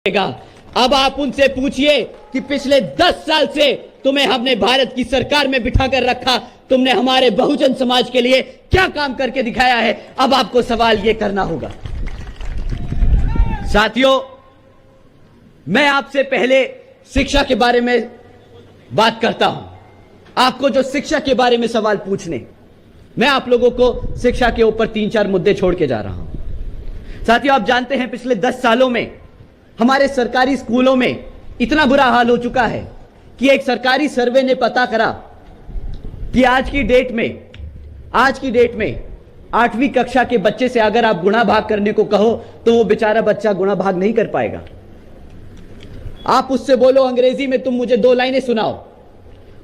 अब आप उनसे पूछिए कि पिछले 10 साल से तुम्हें हमने भारत की सरकार में बिठाकर रखा, तुमने हमारे बहुजन समाज के लिए क्या काम करके दिखाया है। अब आपको सवाल यह करना होगा। साथियों, मैं आपसे पहले शिक्षा के बारे में बात करता हूं। आपको जो शिक्षा के बारे में सवाल पूछने, मैं आप लोगों को शिक्षा के ऊपर 3-4 मुद्दे छोड़ के जा रहा हूं। साथियों, आप जानते हैं पिछले 10 सालों में हमारे सरकारी स्कूलों में इतना बुरा हाल हो चुका है कि एक सरकारी सर्वे ने पता करा कि आज की डेट में 8वीं कक्षा के बच्चे से अगर आप गुणा भाग करने को कहो तो वो बेचारा बच्चा गुणा भाग नहीं कर पाएगा। आप उससे बोलो अंग्रेजी में तुम मुझे 2 लाइनें सुनाओ,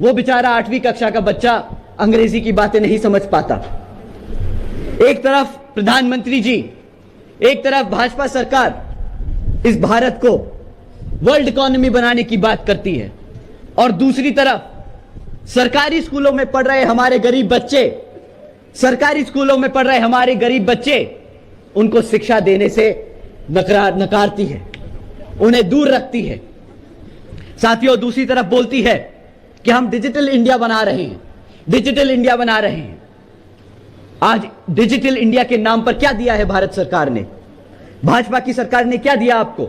वो बेचारा 8वीं कक्षा का बच्चा अंग्रेजी की बातें नहीं समझ पाता। एक तरफ प्रधानमंत्री जी, एक तरफ भाजपा सरकार इस भारत को वर्ल्ड इकोनॉमी बनाने की बात करती है और दूसरी तरफ सरकारी स्कूलों में पढ़ रहे हमारे गरीब बच्चे उनको शिक्षा देने से नकारती है, उन्हें दूर रखती है। साथियों, दूसरी तरफ बोलती है कि हम डिजिटल इंडिया बना रहे हैं। आज डिजिटल इंडिया के नाम पर क्या दिया है भारत सरकार ने, भाजपा की सरकार ने क्या दिया आपको?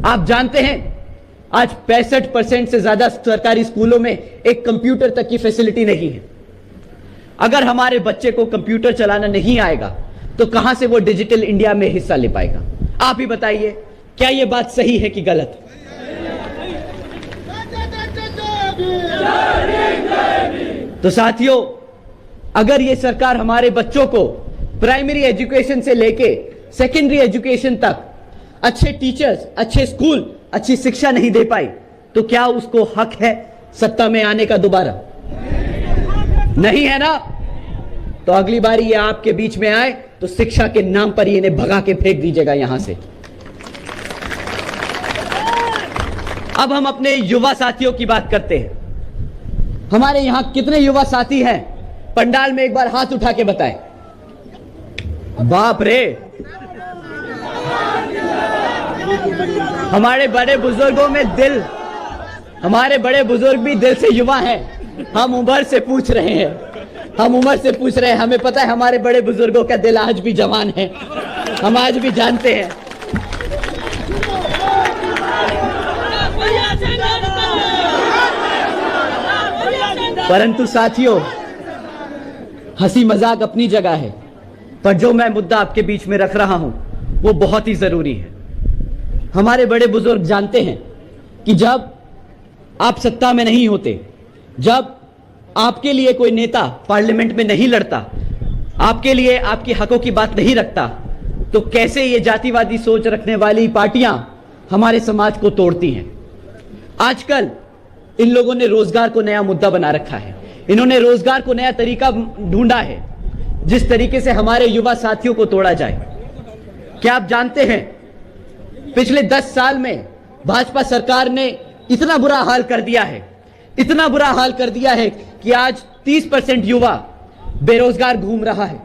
आप जानते हैं आज 65% से ज्यादा सरकारी स्कूलों में एक कंप्यूटर तक की फैसिलिटी नहीं है। अगर हमारे बच्चे को कंप्यूटर चलाना नहीं आएगा तो कहां से वो डिजिटल इंडिया में हिस्सा ले पाएगा? आप ही बताइए, क्या यह बात सही है कि गलत? तो साथियों, अगर ये सरकार हमारे बच्चों को प्राइमरी एजुकेशन से लेके सेकेंडरी एजुकेशन तक अच्छे टीचर्स, अच्छे स्कूल, अच्छी शिक्षा नहीं दे पाई तो क्या उसको हक है सत्ता में आने का दोबारा? नहीं है ना? तो अगली बार ये आपके बीच में आए तो शिक्षा के नाम पर इन्हें भगा के फेंक दीजिएगा यहां से। अब हम अपने युवा साथियों की बात करते हैं। हमारे यहां कितने युवा साथी हैं? पंडाल में एक बार हाथ उठा के बताएं। बाप रे, हमारे बड़े बुजुर्ग भी दिल से युवा हैं। हम उम्र से पूछ रहे हैं। हमें पता है हमारे बड़े बुजुर्गों का दिल आज भी जवान है, हम आज भी जानते हैं। परंतु साथियों, हंसी मजाक अपनी जगह है, पर जो मैं मुद्दा आपके बीच में रख रहा हूं वो बहुत ही जरूरी है। हमारे बड़े बुजुर्ग जानते हैं कि जब आप सत्ता में नहीं होते, जब आपके लिए कोई नेता पार्लियामेंट में नहीं लड़ता, आपके लिए आपके हकों की बात नहीं रखता, तो कैसे ये जातिवादी सोच रखने वाली पार्टियां हमारे समाज को तोड़ती हैं। आजकल इन लोगों ने रोजगार को नया मुद्दा बना रखा है। इन्होंने रोजगार को नया तरीका ढूंढा है जिस तरीके से हमारे युवा साथियों को तोड़ा जाए। क्या आप जानते हैं पिछले 10 साल में भाजपा सरकार ने इतना बुरा हाल कर दिया है कि आज 30% युवा बेरोजगार घूम रहा है।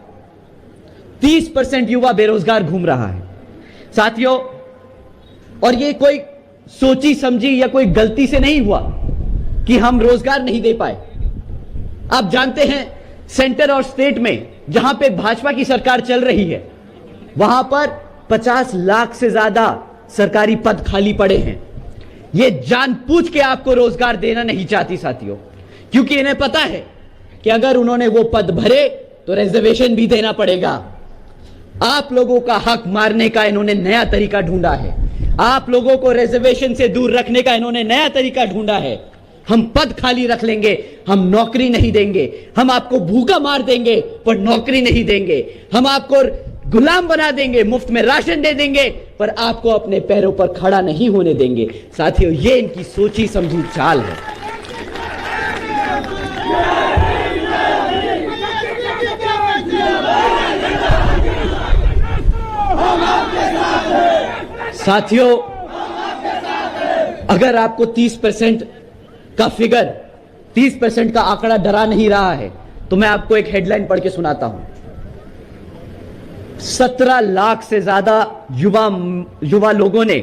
30% युवा बेरोजगार घूम रहा है साथियों, और ये कोई सोची समझी या कोई गलती से नहीं हुआ कि हम रोजगार नहीं दे पाए। आप जानते हैं सेंटर और स्टेट में जहां पे भाजपा की सरकार चल रही है वहां पर 50 लाख से ज्यादा सरकारी पद खाली पड़े हैं। ये जानबूझ के आपको रोजगार देना नहीं चाहती साथियों, क्योंकि इन्हें पता है कि अगर उन्होंने वो पद भरे तो रिजर्वेशन भी देना पड़ेगा। आप लोगों का हक मारने का इन्होंने नया तरीका ढूंढा है। आप लोगों को रिजर्वेशन से दूर रखने का इन्होंने नया तरीका ढूंढा है। हम पद खाली रख लेंगे, हम नौकरी नहीं देंगे। हम आपको भूखा मार देंगे पर नौकरी नहीं देंगे। हम आपको गुलाम बना देंगे, मुफ्त में राशन दे देंगे, पर आपको अपने पैरों पर खड़ा नहीं होने देंगे। साथियों, ये इनकी सोची समझी चाल है। साथियों, अगर आपको 30% का फिगर, 30% का आंकड़ा डरा नहीं रहा है तो मैं आपको एक हेडलाइन पढ़ के सुनाता हूं। 17 लाख से ज्यादा युवा लोगों ने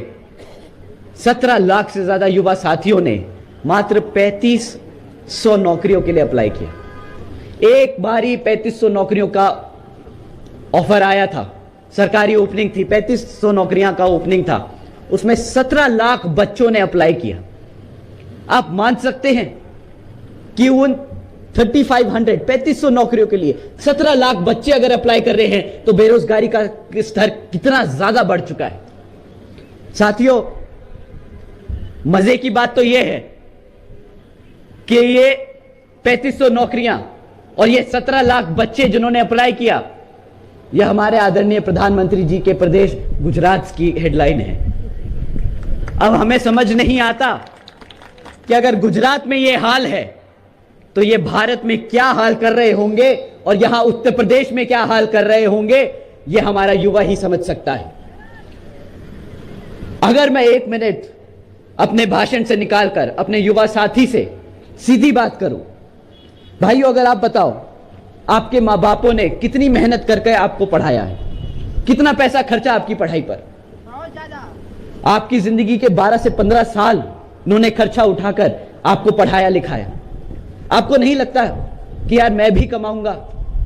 17 लाख से ज्यादा युवा साथियों ने मात्र 3500 नौकरियों के लिए अप्लाई किया। एक बार ही 3500 नौकरियों का ऑफर आया था, सरकारी ओपनिंग थी, 3500 नौकरियां का ओपनिंग था, उसमें 17 लाख बच्चों ने अप्लाई किया। आप मान सकते हैं कि उन 3500 नौकरियों के लिए 17 लाख बच्चे अगर अप्लाई कर रहे हैं तो बेरोजगारी का स्तर कितना ज्यादा बढ़ चुका है। साथियों, मजे की बात तो यह है कि ये 3500 नौकरियां और ये 17 लाख बच्चे जिन्होंने अप्लाई किया, यह हमारे आदरणीय प्रधानमंत्री जी के प्रदेश गुजरात की हेडलाइन है। अब हमें समझ नहीं आता कि अगर गुजरात में यह हाल है तो ये भारत में क्या हाल कर रहे होंगे और यहां उत्तर प्रदेश में क्या हाल कर रहे होंगे, यह हमारा युवा ही समझ सकता है। अगर मैं 1 मिनट अपने भाषण से निकालकर अपने युवा साथी से सीधी बात करूं, भाइयों, अगर आप बताओ आपके मां बापों ने कितनी मेहनत करके आपको पढ़ाया है, कितना पैसा खर्चा आपकी पढ़ाई पर, आपकी जिंदगी के 12 से 15 साल उन्होंने खर्चा उठाकर आपको पढ़ाया लिखाया। आपको नहीं लगता कि यार मैं भी कमाऊंगा,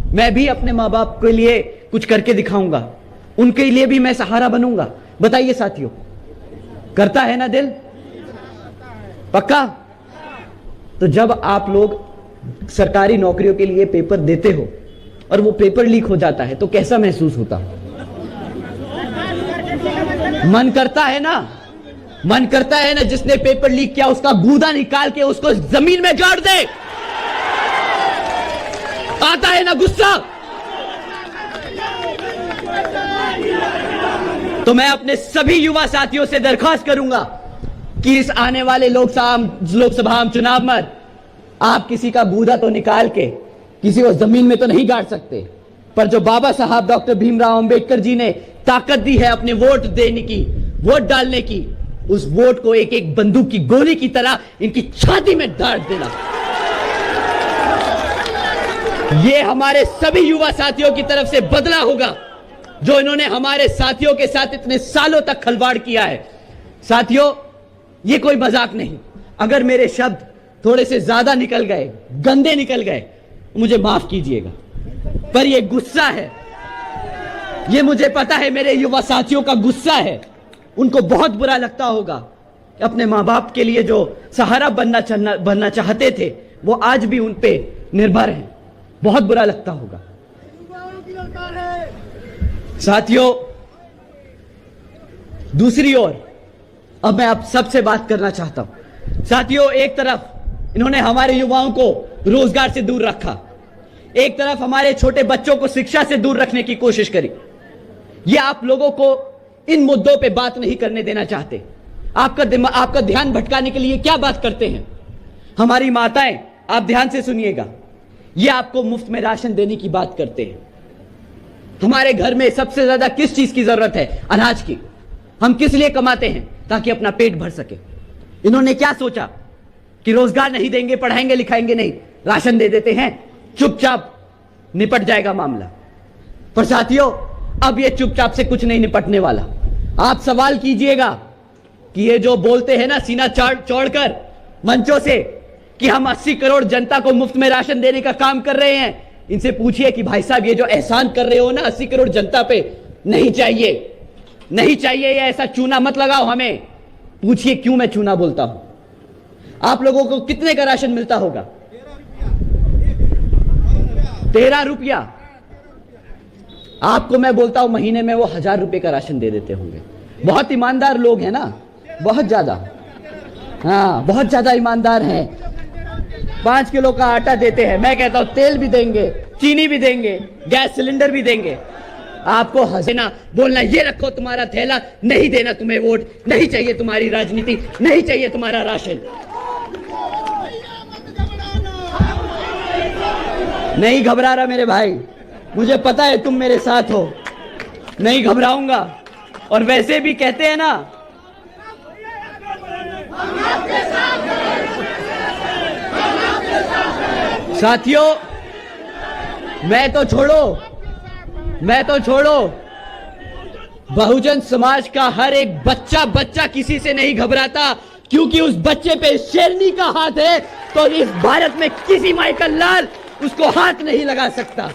मैं भी अपने मां बाप के लिए कुछ करके दिखाऊंगा, उनके लिए भी मैं सहारा बनूंगा? बताइए साथियों, करता है ना दिल? पक्का? तो जब आप लोग सरकारी नौकरियों के लिए पेपर देते हो और वो पेपर लीक हो जाता है तो कैसा महसूस होता? मन करता है ना, मन करता है ना जिसने पेपर लीक किया उसका गूदा निकाल के उसको जमीन में गाड़ दे। आता है ना गुस्सा? तो मैं अपने सभी युवा साथियों से दरख्वास्त करूंगा कि इस आने वाले लोकसभा चुनाव में आप किसी का गूदा तो निकाल के किसी को जमीन में तो नहीं गाड़ सकते, पर जो बाबा साहब डॉक्टर भीमराव अंबेडकर जी ने ताकत दी है अपने वोट देने की, वोट डालने की, उस वोट को एक एक बंदूक की गोली की तरह इनकी छाती में डाल देना। यह हमारे सभी युवा साथियों की तरफ से बदला होगा जो इन्होंने हमारे साथियों के साथ इतने सालों तक खिलवाड़ किया है। साथियों, यह कोई मजाक नहीं। अगर मेरे शब्द थोड़े से ज्यादा निकल गए, गंदे निकल गए, मुझे माफ कीजिएगा, पर यह गुस्सा है, यह मुझे पता है मेरे युवा साथियों का गुस्सा है। उनको बहुत बुरा लगता होगा कि अपने मां बाप के लिए जो सहारा बनना चाहते थे वो आज भी उन पे निर्भर हैं। बहुत बुरा लगता होगा। साथियों, दूसरी ओर अब मैं आप सबसे बात करना चाहता हूं। साथियों, एक तरफ इन्होंने हमारे युवाओं को रोजगार से दूर रखा, एक तरफ हमारे छोटे बच्चों को शिक्षा से दूर रखने की कोशिश करी। ये आप लोगों को इन मुद्दों पे बात नहीं करने देना चाहते। आपका ध्यान भटकाने के लिए क्या बात करते हैं? हमारी माताएं, आप ध्यान से सुनिएगा, ये आपको मुफ्त में राशन देने की बात करते हैं। हमारे घर में सबसे ज्यादा किस चीज की जरूरत है? अनाज की। हम किस लिए कमाते हैं? ताकि अपना पेट भर सके। इन्होंने क्या सोचा कि रोजगार नहीं देंगे, पढ़ाएंगे लिखाएंगे नहीं, राशन दे देते हैं, चुपचाप निपट जाएगा मामला। पर साथियों, अब ये चुपचाप से कुछ नहीं निपटने वाला। आप सवाल कीजिएगा कि ये जो बोलते हैं ना सीना चौड़कर मंचों से कि हम 80 करोड़ जनता को मुफ्त में राशन देने का काम कर रहे हैं, इनसे पूछिए कि भाई साहब ये जो एहसान कर रहे हो ना 80 करोड़ जनता पे, नहीं चाहिए, नहीं चाहिए, ये ऐसा चूना मत लगाओ हमें। पूछिए क्यों मैं चूना बोलता हूं। आप लोगों को कितने का राशन मिलता होगा? 13 रुपया। आपको मैं बोलता हूं महीने में वो 1000 रुपए का राशन दे देते होंगे। बहुत ईमानदार लोग हैं ना, बहुत ज्यादा, हाँ बहुत ज्यादा ईमानदार हैं। 5 किलो का आटा देते हैं, मैं कहता हूं तेल भी देंगे, चीनी भी देंगे, गैस सिलेंडर भी देंगे। आपको हंसना, बोलना ये रखो तुम्हारा थैला, नहीं देना तुम्हें वोट, नहीं चाहिए तुम्हारी राजनीति, नहीं चाहिए तुम्हारा राशन। नहीं घबरा रहा मेरे भाई, मुझे पता है तुम मेरे साथ हो, नहीं घबराऊंगा। और वैसे भी कहते हैं ना, साथियों, मैं तो छोड़ो, बहुजन समाज का हर एक बच्चा बच्चा किसी से नहीं घबराता, क्योंकि उस बच्चे पे शेरनी का हाथ है, तो इस भारत में किसी माई का लाल उसको हाथ नहीं लगा सकता।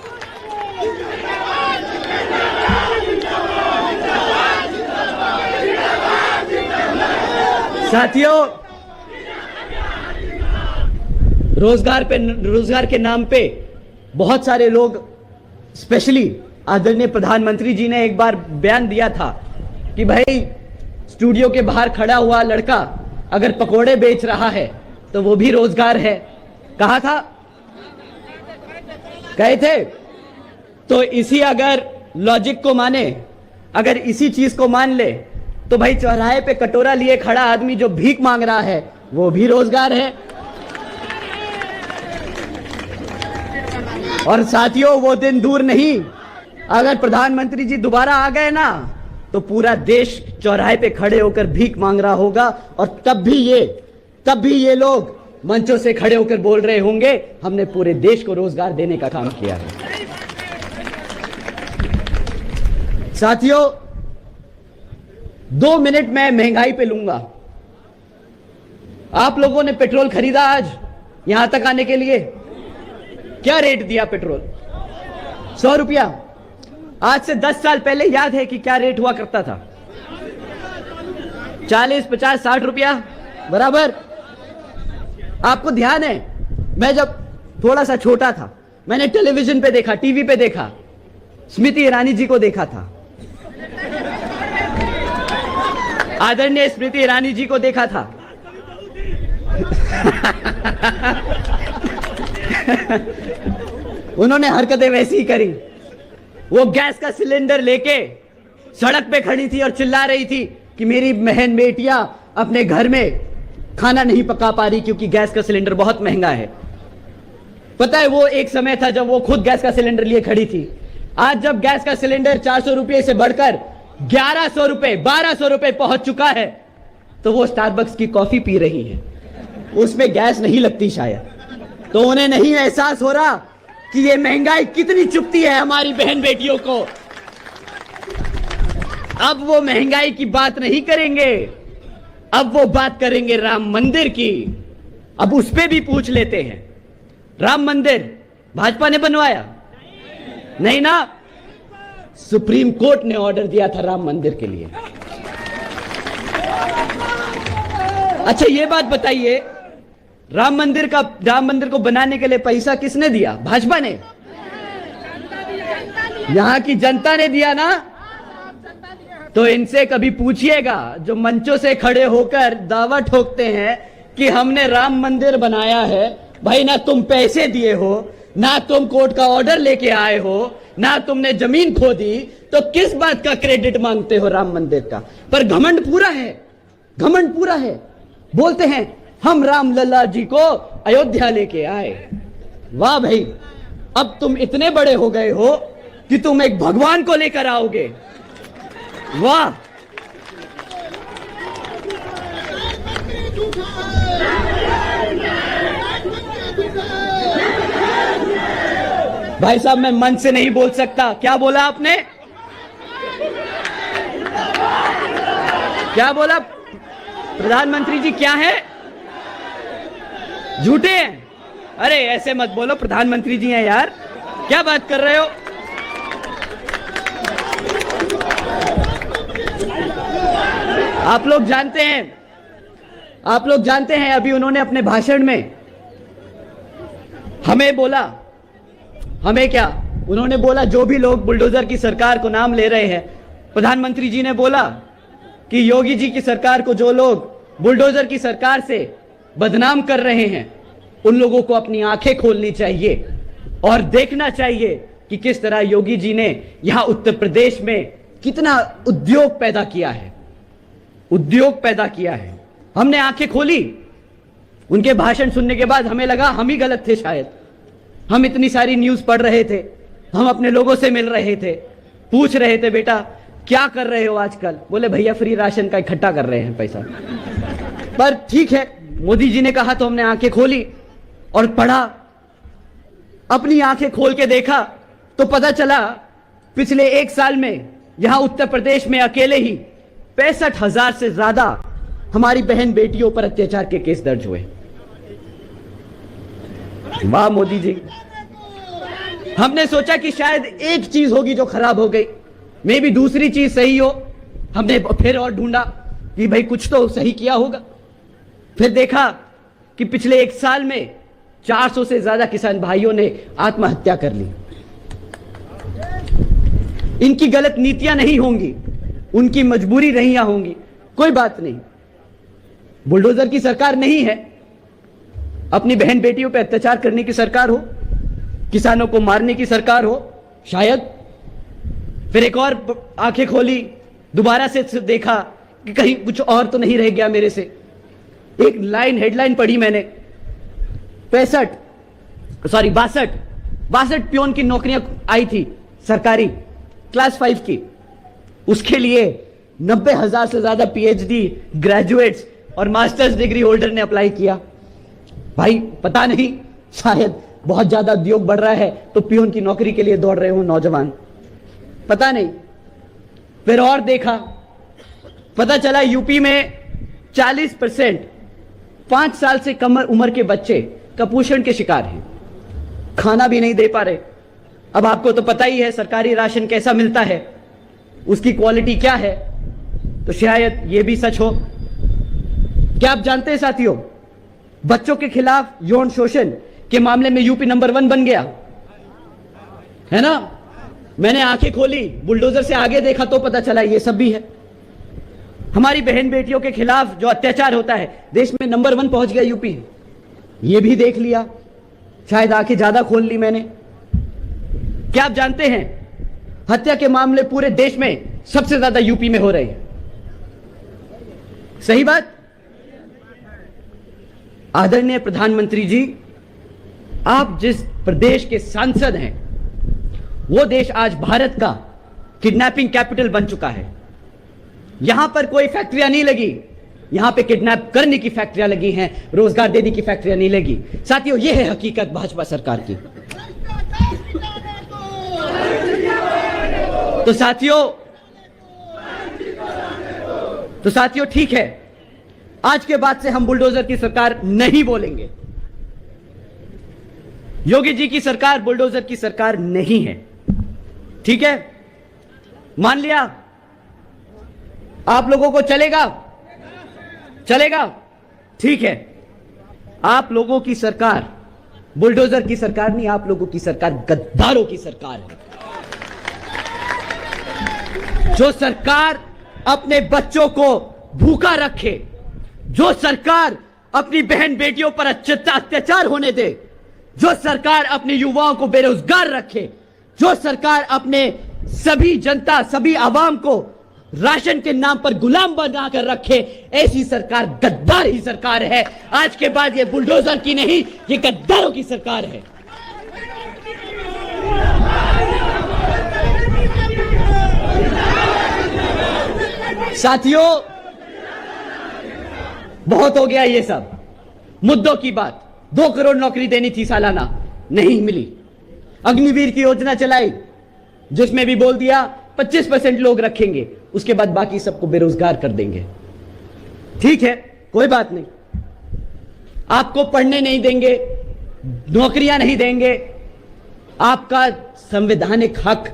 साथियों, रोजगार के नाम पे बहुत सारे लोग, स्पेशली आदरणीय प्रधानमंत्री जी ने एक बार बयान दिया था कि भाई स्टूडियो के बाहर खड़ा हुआ लड़का अगर पकोड़े बेच रहा है तो वो भी रोजगार है। कहा था, कहे थे। तो इसी अगर लॉजिक को माने, अगर इसी चीज को मान ले, तो भाई चौराहे पे कटोरा लिए खड़ा आदमी जो भीख मांग रहा है वो भी रोजगार है। और साथियों, वो दिन दूर नहीं, अगर प्रधानमंत्री जी दोबारा आ गए ना, तो पूरा देश चौराहे पे खड़े होकर भीख मांग रहा होगा, और तब भी ये लोग मंचों से खड़े होकर बोल रहे होंगे हमने पूरे देश को रोजगार देने का काम किया है। साथियों, 2 मिनट में महंगाई पे लूंगा। आप लोगों ने पेट्रोल खरीदा आज यहां तक आने के लिए? क्या रेट दिया पेट्रोल? 100 रुपया। आज से 10 साल पहले याद है कि क्या रेट हुआ करता था? 40, 50, 60 रुपया बराबर। आपको ध्यान है, मैं जब थोड़ा सा छोटा था, मैंने टेलीविजन पे देखा, टीवी पे देखा, स्मृति ईरानी जी को देखा था, आदरणीय स्मृति ईरानी जी को देखा था। उन्होंने हरकतें वैसी ही करी। वो गैस का सिलेंडर लेके सड़क पे खड़ी थी और चिल्ला रही थी कि मेरी बहन बेटियां अपने घर में खाना नहीं पका पा रही क्योंकि गैस का सिलेंडर बहुत महंगा है। पता है, वो एक समय था जब वो खुद गैस का सिलेंडर लिए खड़ी थी। आज जब गैस का सिलेंडर 400 रुपये से बढ़कर 1100 रुपये, 1200 रुपये पहुंच चुका है, तो वो स्टारबक्स की कॉफी पी रही है। उसमें गैस नहीं लगती शायद, तो उन्हें नहीं एहसास हो रहा कि ये महंगाई कितनी चुभती है हमारी बहन बेटियों को। अब वो महंगाई की बात नहीं करेंगे, अब वो बात करेंगे राम मंदिर की। अब उस पे भी पूछ लेते हैं, राम मंदिर भाजपा ने बनवाया? नहीं ना, सुप्रीम कोर्ट ने ऑर्डर दिया था राम मंदिर के लिए। अच्छा, ये बात बताइए, राम मंदिर को बनाने के लिए पैसा किसने दिया? भाजपा ने? यहां की जनता ने दिया ना। तो इनसे कभी पूछिएगा, जो मंचों से खड़े होकर दावा ठोकते हैं कि हमने राम मंदिर बनाया है, भाई ना तुम पैसे दिए हो, ना तुम कोर्ट का ऑर्डर लेके आए हो, ना तुमने जमीन खोदी, तो किस बात का क्रेडिट मांगते हो राम मंदिर का? पर घमंड पूरा है, घमंड पूरा है। बोलते हैं हम राम लल्ला जी को अयोध्या लेके आए। वाह भाई, अब तुम इतने बड़े हो गए हो कि तुम एक भगवान को लेकर आओगे। वाह। भाई साहब, मैं मन से नहीं बोल सकता। क्या बोला आपने? क्या बोला? प्रधानमंत्री जी क्या है? झूठे हैं? अरे ऐसे मत बोलो, प्रधानमंत्री जी हैं यार, क्या बात कर रहे हो? आप लोग जानते हैं अभी उन्होंने अपने भाषण में हमें बोला, हमें क्या, उन्होंने बोला जो भी लोग बुलडोजर की सरकार को नाम ले रहे हैं, प्रधानमंत्री जी ने बोला कि योगी जी की सरकार को जो लोग बुलडोजर की सरकार से बदनाम कर रहे हैं, उन लोगों को अपनी आंखें खोलनी चाहिए और देखना चाहिए कि किस तरह योगी जी ने यहां उत्तर प्रदेश में कितना उद्योग पैदा किया है, उद्योग पैदा किया है। हमने आंखें खोली। उनके भाषण सुनने के बाद हमें लगा हम ही गलत थे शायद। हम इतनी सारी न्यूज पढ़ रहे थे, हम अपने लोगों से मिल रहे थे, पूछ रहे थे बेटा क्या कर रहे हो आजकल? बोले भैया फ्री राशन का इकट्ठा कर रहे हैं पैसा। पर ठीक है, मोदी जी ने कहा तो हमने आंखें खोली और पढ़ा। अपनी आंखें खोल के देखा तो पता चला पिछले 1 साल में यहां उत्तर प्रदेश में अकेले ही 65,000 से ज्यादा हमारी बहन बेटियों पर अत्याचार के केस दर्ज हुए। वाह मोदी जी, हमने सोचा कि शायद एक चीज होगी जो खराब हो गई, मे भी दूसरी चीज सही हो। हमने फिर और ढूंढा कि भाई कुछ तो सही किया होगा। फिर देखा कि पिछले एक साल में 400 से ज्यादा किसान भाइयों ने आत्महत्या कर ली। इनकी गलत नीतियां नहीं होंगी, उनकी मजबूरी रहियां होंगी, कोई बात नहीं। बुलडोजर की सरकार नहीं है, अपनी बहन बेटियों पर अत्याचार करने की सरकार हो, किसानों को मारने की सरकार हो शायद। फिर एक और आंखें खोली, दोबारा से देखा कि कहीं कुछ और तो नहीं रह गया मेरे से। एक लाइन हेडलाइन पढ़ी मैंने, 62 पियोन की नौकरियां आई थी सरकारी क्लास 5 की, उसके लिए 90,000 से ज्यादा पीएचडी ग्रेजुएट्स और मास्टर्स डिग्री होल्डर ने अप्लाई किया। भाई पता नहीं, शायद बहुत ज्यादा उद्योग बढ़ रहा है तो पियोन की नौकरी के लिए दौड़ रहे हो नौजवान, पता नहीं। फिर और देखा, पता चला यूपी में 40% 5 साल से कम उम्र के बच्चे कुपोषण के शिकार हैं, खाना भी नहीं दे पा रहे। अब आपको तो पता ही है सरकारी राशन कैसा मिलता है, उसकी क्वालिटी क्या है, तो शायद यह भी सच हो। क्या आप जानते हैं साथियों, बच्चों के खिलाफ यौन शोषण के मामले में यूपी नंबर 1 बन गया है ना। मैंने आंखें खोली, बुलडोजर से आगे देखा तो पता चला ये सब भी है। हमारी बहन बेटियों के खिलाफ जो अत्याचार होता है देश में नंबर 1 पहुंच गया यूपी, ये भी देख लिया, शायद आंखें ज्यादा खोल ली मैंने। क्या आप जानते हैं हत्या के मामले पूरे देश में सबसे ज्यादा यूपी में हो रहे हैं, सही बात। आदरणीय प्रधानमंत्री जी, आप जिस प्रदेश के सांसद हैं वो देश आज भारत का किडनैपिंग कैपिटल बन चुका है। यहां पर कोई फैक्ट्रियां नहीं लगी, यहां पे किडनैप करने की फैक्ट्रियां लगी हैं, रोजगार देने की फैक्ट्रियां नहीं लगी। साथियों, यह है हकीकत भाजपा सरकार की। तो साथियों ठीक है, आज के बाद से हम बुलडोजर की सरकार नहीं बोलेंगे। योगी जी की सरकार बुलडोजर की सरकार नहीं है, ठीक है, मान लिया। आप लोगों को चलेगा, ठीक है। आप लोगों की सरकार बुलडोजर की सरकार नहीं, आप लोगों की सरकार गद्दारों की सरकार है। जो सरकार अपने बच्चों को भूखा रखे, जो सरकार अपनी बहन बेटियों पर अत्याचार होने दे, जो सरकार अपने युवाओं को बेरोजगार रखे, जो सरकार अपने सभी जनता, सभी आवाम को राशन के नाम पर गुलाम बनाकर रखे, ऐसी सरकार गद्दार ही सरकार है। आज के बाद ये बुलडोजर की नहीं, ये गद्दारों की सरकार है। साथियों, बहुत हो गया ये सब मुद्दों की बात। 2 करोड़ नौकरी देनी थी सालाना, नहीं मिली। अग्निवीर की योजना चलाई जिसमें भी बोल दिया 25% लोग रखेंगे, उसके बाद बाकी सबको बेरोजगार कर देंगे। ठीक है, कोई बात नहीं, आपको पढ़ने नहीं देंगे, नौकरियां नहीं देंगे, आपका संवैधानिक हक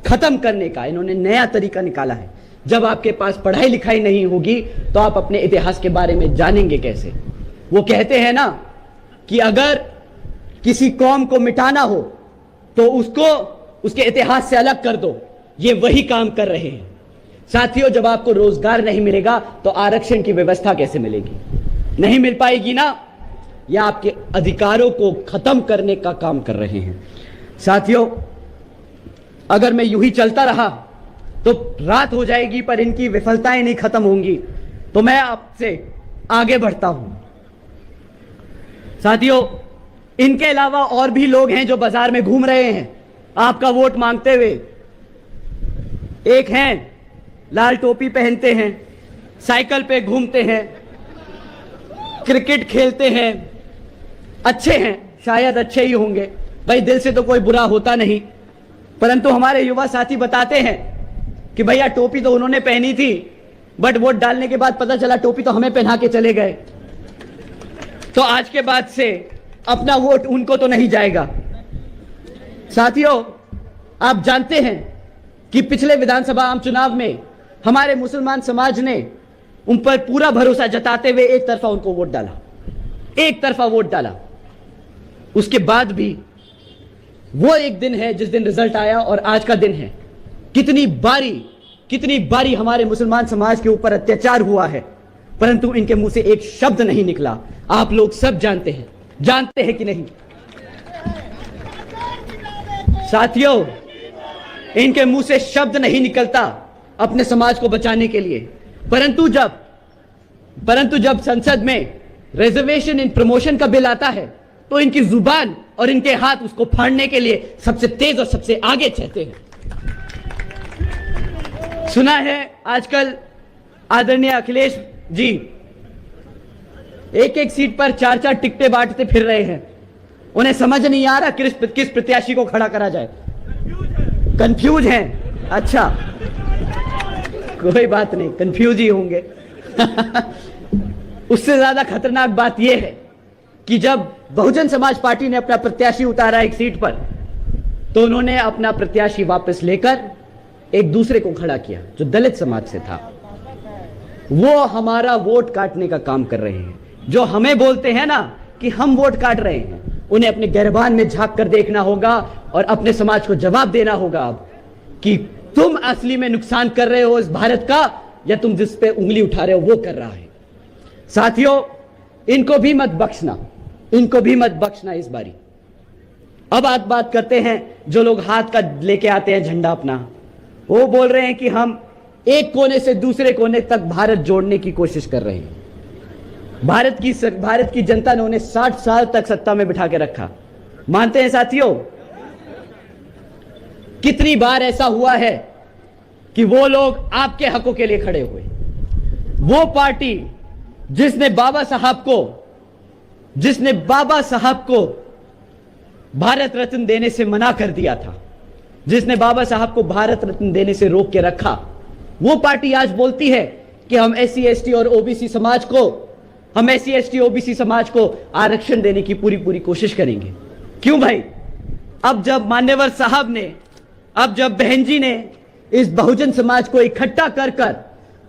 खत्म करने का इन्होंने नया तरीका निकाला है। जब आपके पास पढ़ाई लिखाई नहीं होगी तो आप अपने इतिहास के बारे में जानेंगे कैसे। वो कहते हैं ना कि अगर किसी कौम को मिटाना हो तो उसको उसके इतिहास से अलग कर दो, ये वही काम कर रहे हैं। साथियों, जब आपको रोजगार नहीं मिलेगा तो आरक्षण की व्यवस्था कैसे मिलेगी? नहीं मिल पाएगी ना। यह आपके अधिकारों को खत्म करने का काम कर रहे हैं। साथियों, अगर मैं यूं ही चलता रहा तो रात हो जाएगी, पर इनकी विफलताएं नहीं खत्म होंगी। तो मैं आपसे आगे बढ़ता हूं। साथियों, इनके अलावा और भी लोग हैं जो बाजार में घूम रहे हैं आपका वोट मांगते हुए। एक हैं, लाल टोपी पहनते हैं, साइकिल पे घूमते हैं, क्रिकेट खेलते हैं, अच्छे हैं, शायद अच्छे ही होंगे, भाई दिल से तो कोई बुरा होता नहीं। परंतु हमारे युवा साथी बताते हैं कि भैया टोपी तो उन्होंने पहनी थी, बट वोट डालने के बाद पता चला टोपी तो हमें पहना के चले गए, तो आज के बाद से अपना वोट उनको तो नहीं जाएगा। साथियों, आप जानते हैं कि पिछले विधानसभा आम चुनाव में हमारे मुसलमान समाज ने उन पर पूरा भरोसा जताते हुए एक तरफा उनको वोट डाला, एक तरफा वोट डाला। उसके बाद भी वो एक दिन है जिस दिन रिजल्ट आया और आज का दिन है। कितनी बारी हमारे मुसलमान समाज के ऊपर अत्याचार हुआ है, परंतु इनके मुंह से एक शब्द नहीं निकला। आप लोग सब जानते हैं कि नहीं? साथियों, इनके मुंह से शब्द नहीं निकलता अपने समाज को बचाने के लिए, परंतु जब संसद में रिजर्वेशन इन प्रमोशन का बिल आता है तो इनकी जुबान और इनके हाथ उसको फाड़ने के लिए सबसे तेज और सबसे आगे चलते हैं। सुना है आजकल आदरणीय अखिलेश जी एक सीट पर 4 टिकटें बांटते फिर रहे हैं। उन्हें समझ नहीं आ रहा किस प्रत्याशी को खड़ा करा जाए। कंफ्यूज हैं? अच्छा, कोई बात नहीं, कंफ्यूज ही होंगे। उससे ज्यादा खतरनाक बात यह है कि जब बहुजन समाज पार्टी ने अपना प्रत्याशी उतारा एक सीट पर, तो उन्होंने अपना प्रत्याशी वापस लेकर एक दूसरे को खड़ा किया जो दलित समाज से था। वो हमारा वोट काटने का काम कर रहे हैं। जो हमें बोलते हैं ना कि हम वोट काट रहे हैं, उन्हें अपने गिरबान में झांक कर देखना होगा और अपने समाज को जवाब देना होगा अब कि तुम असली में नुकसान कर रहे हो इस भारत का, या तुम जिस पे उंगली उठा रहे हो वो कर रहा है। साथियों, इनको भी मत बख्शना इस बारी। अब आप बात करते हैं जो लोग हाथ का लेके आते हैं झंडा अपना, वो बोल रहे हैं कि हम एक कोने से दूसरे कोने तक भारत जोड़ने की कोशिश कर रहे हैं। भारत की जनता ने उन्हें 60 साल तक सत्ता में बिठा के रखा। मानते हैं साथियों? कितनी बार ऐसा हुआ है कि वो लोग आपके हकों के लिए खड़े हुए। वो पार्टी जिसने बाबा साहब को भारत रत्न देने से मना कर दिया था, जिसने बाबा साहब को भारत रत्न देने से रोक के रखा, वो पार्टी आज बोलती है कि हम एससी एसटी और ओबीसी समाज को आरक्षण देने की पूरी कोशिश करेंगे। क्यों भाई? अब जब बहन जी ने इस बहुजन समाज को इकट्ठा कर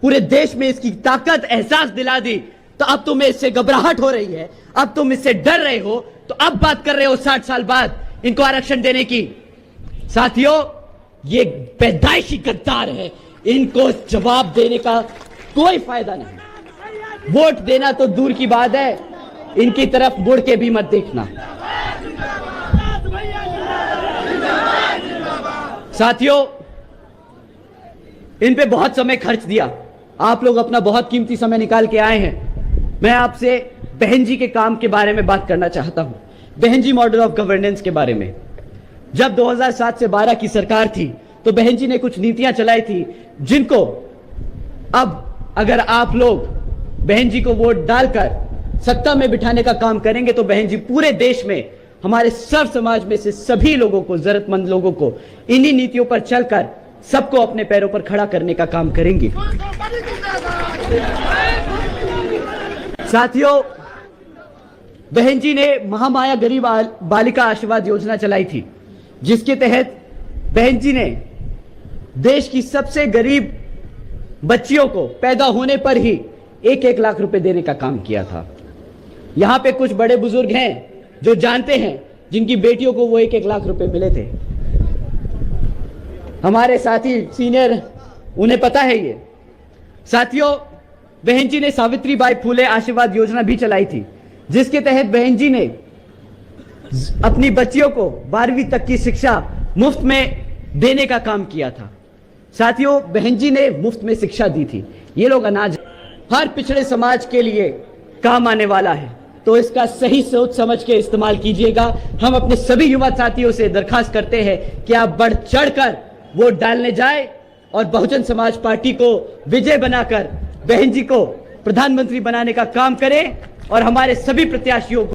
पूरे देश में इसकी ताकत एहसास दिला दी, तो अब तुम्हें इससे घबराहट हो रही है, अब तुम इससे डर रहे हो, तो अब बात कर रहे हो 60 साल बाद इनको आरक्षण देने की। साथियों, ये पैदाइशी गद्दार है, इनको जवाब देने का कोई फायदा नहीं। वोट देना तो दूर की बात है, इनकी तरफ मुड़ के भी मत देखना। साथियों, इन पे बहुत समय खर्च दिया, आप लोग अपना बहुत कीमती समय निकाल के आए हैं। मैं आपसे बहन जी के काम के बारे में बात करना चाहता हूं, बहन जी मॉडल ऑफ गवर्नेंस के बारे में। जब 2007 से 12 की सरकार थी तो बहन जी ने कुछ नीतियां चलाई थी, जिनको अब अगर आप लोग बहन जी को वोट डालकर सत्ता में बिठाने का काम करेंगे तो बहन जी पूरे देश में हमारे सर्व समाज में से सभी लोगों को, जरूरतमंद लोगों को इन्हीं नीतियों पर चलकर सबको अपने पैरों पर खड़ा करने का काम करेंगी। साथियों, बहन जी ने महामाया गरीब बालिका आशीर्वाद योजना चलाई थी, जिसके तहत बहन जी ने देश की सबसे गरीब बच्चियों को पैदा होने पर ही 1-1 लाख रुपए देने का काम किया था। यहां पे कुछ बड़े बुजुर्ग हैं जो जानते हैं, जिनकी बेटियों को वो 1-1 लाख रुपए मिले थे। हमारे साथी सीनियर, उन्हें पता है ये। साथियों, बहन जी ने सावित्रीबाई फुले आशीर्वाद योजना भी चलाई थी, जिसके तहत बहन जी ने अपनी बच्चियों को 12वीं तक की शिक्षा मुफ्त में देने का काम किया था। साथियों, बहन जी ने मुफ्त में शिक्षा दी थी। ये लोग अनाज हर पिछड़े समाज के लिए काम आने वाला है, तो इसका सही सोच समझ के इस्तेमाल कीजिएगा। हम अपने सभी युवा साथियों से दरखास्त करते हैं कि आप बढ़ चढ़कर वोट डालने जाए और बहुजन समाज पार्टी को विजय बनाकर बहन जी को प्रधानमंत्री बनाने का काम करें और हमारे सभी प्रत्याशियों को